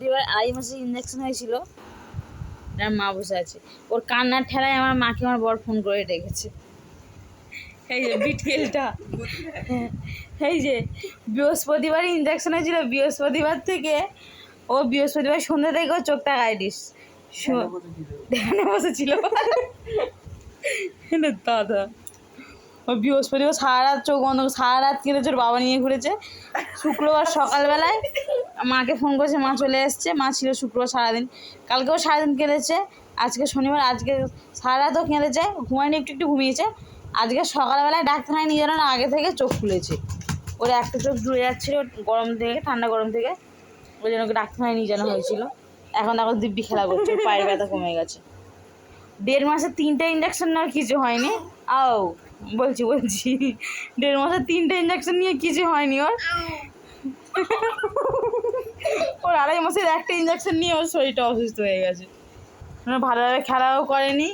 বৃহস্পতিবার 2.5 মাসের ইঞ্জেকশন হয়েছিল। আর মা বসে আছে, ওর কান্নার ঠেলায় আমার মাকে আমার বর ফোন করে ডেকেছে। এই যে বিটকেলটা, এই যে বৃহস্পতিবার ইঞ্জেকশন হয়েছিল, বৃহস্পতিবার থেকে ও বৃহস্পতিবার সন্ধ্যা থেকে ও চোখটা গাইডিস ধ্যানে বসেছিল দাদা। ও বৃহস্পতিবার সারা রাত চোখ বন্ধ, সারা রাত কেঁদেছে, ওর বাবা নিয়ে ঘুরেছে। শুক্রবার সকালবেলায় মাকে ফোন করেছে, মা চলে এসছে, মা ছিল শুক্রবার সারাদিন। কালকেও সারাদিন কেঁদেছে, আজকে শনিবার, আজকে সারা রাতও কেঁদেছে, ঘুমায়নি, একটু একটু ঘুমিয়েছে। আজকে সকালবেলায় ডাক্তারখানায় নিয়ে যাওয়ার আগে থেকে চোখ খুলেছে, ওর একটা চোখ জুড়ে যাচ্ছিল গরম থেকে, ঠান্ডা গরম থেকে, ওই জন্য ওকে ডাক্তারখানায় নিয়ে যাওয়া হয়েছিল। এখন দিব্যি খেলা করছে, পায়ের ব্যথা কমে গেছে। 1.5 মাসে 3টে ইঞ্জেকশন নেওয়ার কিছু হয়নি। আও বলছি 1.5 মাসে 3টে ইঞ্জেকশন নিয়ে কিছু হয়নি ওর। 2.5 মাসের একটা ইঞ্জেকশন নিয়ে ওর শরীরটা অসুস্থ হয়ে গেছে। ভালোভাবে খেলাও করেনি,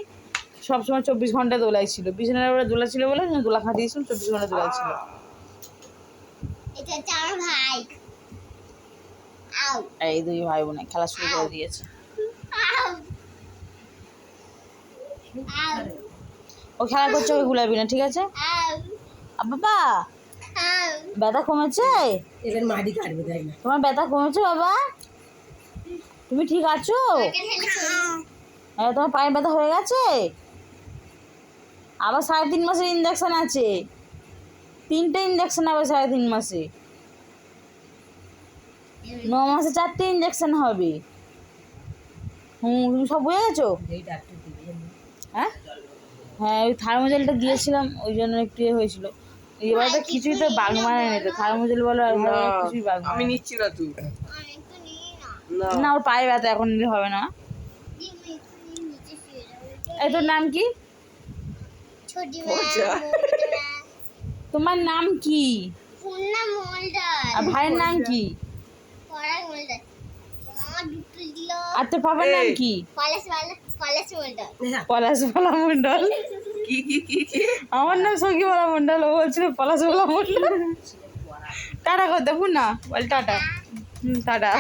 সবসময় 24 ঘন্টা দোলাই ছিল, বিছানার উপরে দোলা ছিল বলে দোলা খাটিয়েছিলাম, 24 ঘন্টা দোলা ছিল। এই 2 ভাই বোনে খেলা শুরু করে দিয়েছে। ও খেলা করছে, ওকে গুলাবি না, ঠিক আছে? বাবা ব্যথা কমেছে? তোমার ব্যথা কমেছে বাবা? তুমি ঠিক আছো? তোমার পায়ে ব্যথা হয়ে গেছে? আবার 3.5 মাসের ইঞ্জেকশন আছে, 3টে ইঞ্জেকশন আবার 3.5 মাসে। 9 মাসে 4টে ইঞ্জেকশন হবে। তুমি সব বুঝে গেছো? হ্যাঁ হ্যাঁ, ওই থার্মোজেলটা দিয়েছিলাম, ওই জন্য একটু হয়েছিল। এবার তো কিছুই তো বাগ মানে নেই তো, থার্মোজেল বলো আর কিছুই বাগ, আমি নিচ্ছি না, তুই না, ওর পায়ে ব্যথা এখন নিলে হবে না। এই তোর নাম কি? তোমার নাম কি? আর ভাইয়ের নাম কি? আর তোর পাপার নাম কি? পলাশবালা মন্ডল। আমার নাম সখীবালা মন্ডল, ও বলছিল পলাশবালা মন্ডল। টাটা করতে পুনা বল, টাটা টাটা।